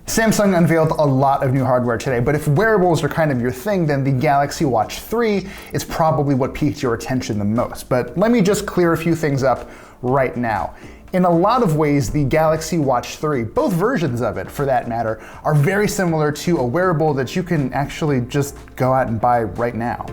Samsung unveiled a lot of new hardware today, but if wearables are kind of your thing, then the Galaxy Watch 3 is probably what piqued your attention the most. But let me just clear a few things up right now. In a lot of ways, the Galaxy Watch 3, both versions of it for that matter, are very similar to a wearable that you can actually just go out and buy right now.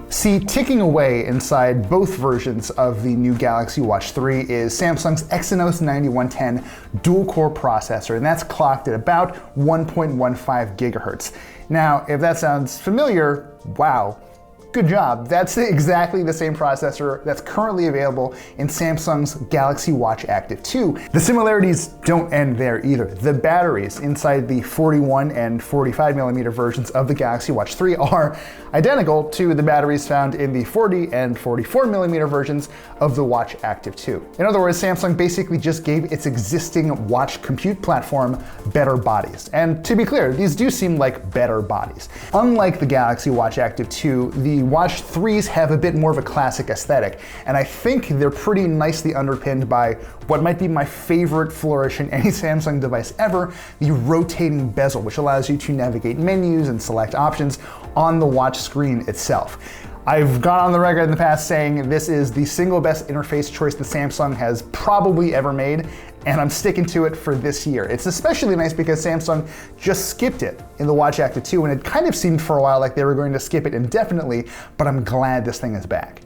See, ticking away inside both versions of the new Galaxy Watch 3 is Samsung's Exynos 9110 dual-core processor, and that's clocked at about 1.15 gigahertz. Now, if that sounds familiar, wow. Good job. That's exactly the same processor that's currently available in Samsung's Galaxy Watch Active 2. The similarities don't end there either. The batteries inside the 41 and 45 millimeter versions of the Galaxy Watch 3 are identical to the batteries found in the 40 and 44 millimeter versions of the Watch Active 2. In other words, Samsung basically just gave its existing watch compute platform better bodies. And to be clear, these do seem like better bodies. Unlike the Galaxy Watch Active 2, the Watch 3s have a bit more of a classic aesthetic, and I think they're pretty nicely underpinned by what might be my favorite flourish in any Samsung device ever, the rotating bezel, which allows you to navigate menus and select options on the watch screen itself. I've gone on the record in the past saying this is the single best interface choice that Samsung has probably ever made, and I'm sticking to it for this year. It's especially nice because Samsung just skipped it in the Watch Active 2, and it kind of seemed for a while like they were going to skip it indefinitely, but I'm glad this thing is back.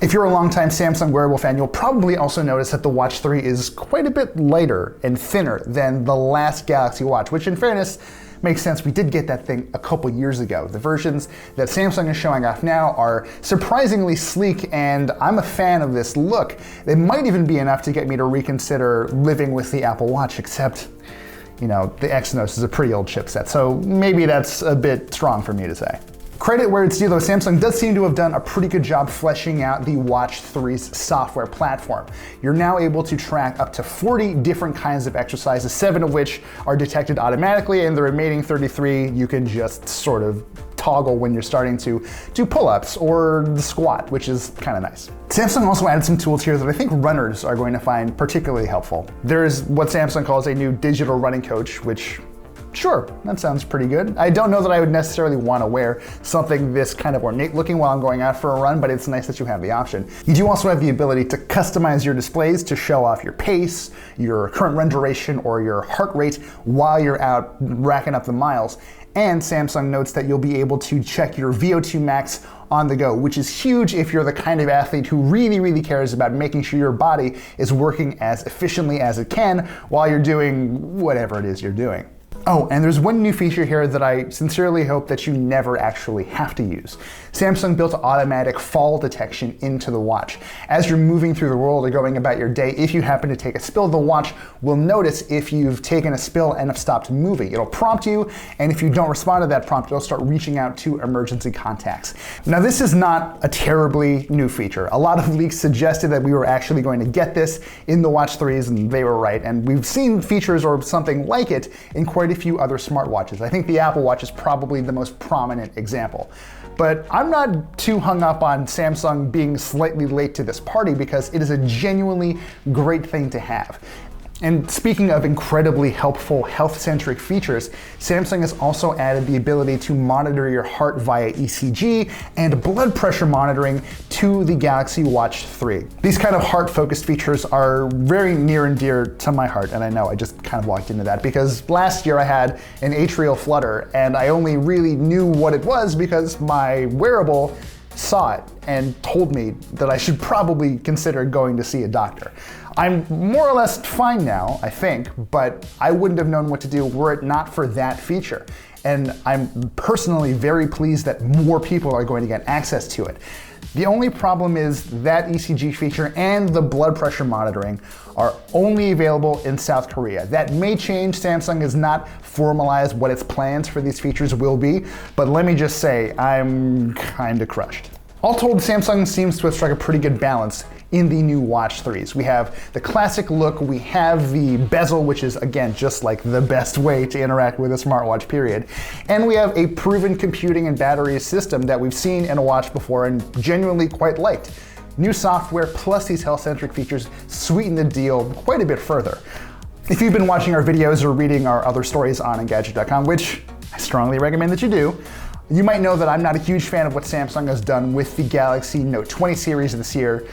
If you're a longtime Samsung wearable fan, you'll probably also notice that the Watch 3 is quite a bit lighter and thinner than the last Galaxy Watch, which in fairness, makes sense. We did get that thing a couple years ago. The versions that Samsung is showing off now are surprisingly sleek, and I'm a fan of this look. They might even be enough to get me to reconsider living with the Apple Watch, except, you know, the Exynos is a pretty old chipset, so maybe that's a bit strong for me to say. Credit where it's due though, Samsung does seem to have done a pretty good job fleshing out the Watch 3's software platform. You're now able to track up to 40 different kinds of exercises, 7 of which are detected automatically, and the remaining 33 you can just sort of toggle when you're starting to do pull-ups or the squat, which is kind of nice. Samsung also added some tools here that I think runners are going to find particularly helpful. There's what Samsung calls a new digital running coach, which sure, that sounds pretty good. I don't know that I would necessarily want to wear something this kind of ornate looking while I'm going out for a run, but it's nice that you have the option. You do also have the ability to customize your displays to show off your pace, your current run duration, or your heart rate while you're out racking up the miles. And Samsung notes that you'll be able to check your VO2 max on the go, which is huge if you're the kind of athlete who really cares about making sure your body is working as efficiently as it can while you're doing whatever it is you're doing. Oh, and there's one new feature here that I sincerely hope that you never actually have to use. Samsung built automatic fall detection into the watch. As you're moving through the world or going about your day, if you happen to take a spill, the watch will notice if you've taken a spill and have stopped moving. It'll prompt you, and if you don't respond to that prompt, it'll start reaching out to emergency contacts. Now, this is not a terribly new feature. A lot of leaks suggested that we were actually going to get this in the Watch 3s, and they were right. And we've seen features or something like it in quite a few other smartwatches. I think the Apple Watch is probably the most prominent example. But I'm not too hung up on Samsung being slightly late to this party because it is a genuinely great thing to have. And speaking of incredibly helpful health-centric features, Samsung has also added the ability to monitor your heart via ECG and blood pressure monitoring to the Galaxy Watch 3. These kind of heart-focused features are very near and dear to my heart, and I know I just kind of walked into that because last year I had an atrial flutter, and I only really knew what it was because my wearable saw it and told me that I should probably consider going to see a doctor. I'm more or less fine now, I think, but I wouldn't have known what to do were it not for that feature. And I'm personally very pleased that more people are going to get access to it. The only problem is that ECG feature and the blood pressure monitoring are only available in South Korea. That may change. Samsung has not formalized what its plans for these features will be, but let me just say, I'm kinda crushed. All told, Samsung seems to have struck a pretty good balance in the new Watch 3s. We have the classic look, we have the bezel, which is again just like the best way to interact with a smartwatch, period. And we have a proven computing and battery system that we've seen in a watch before and genuinely quite liked. New software plus these health-centric features sweeten the deal quite a bit further. If you've been watching our videos or reading our other stories on Engadget.com, which I strongly recommend that you do, you might know that I'm not a huge fan of what Samsung has done with the Galaxy Note 20 series this year.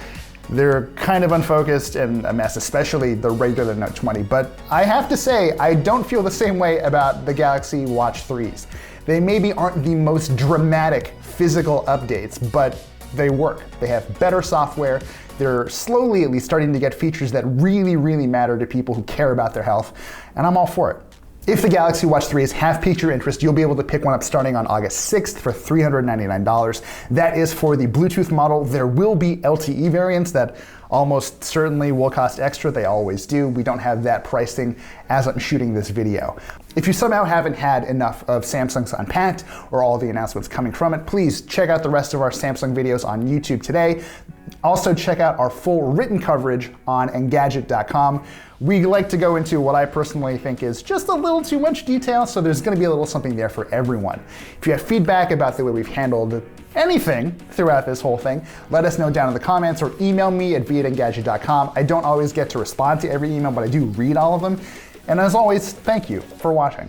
They're kind of unfocused and a mess, especially the regular Note 20. But I have to say, I don't feel the same way about the Galaxy Watch 3s. They maybe aren't the most dramatic physical updates, but they work. They have better software. They're slowly at least starting to get features that really, really matter to people who care about their health, and I'm all for it. If the Galaxy Watch 3s have piqued your interest, you'll be able to pick one up starting on August 6th for $399. That is for the Bluetooth model. There will be LTE variants that almost certainly will cost extra. They always do. We don't have that pricing as I'm shooting this video. If you somehow haven't had enough of Samsung's Unpacked or all the announcements coming from it, please check out the rest of our Samsung videos on YouTube today. Also check out our full written coverage on Engadget.com. We like to go into what I personally think is just a little too much detail, so there's going to be a little something there for everyone. If you have feedback about the way we've handled anything throughout this whole thing, let us know down in the comments or email me at v@engadget.com. I don't always get to respond to every email, but I do read all of them. And as always, thank you for watching.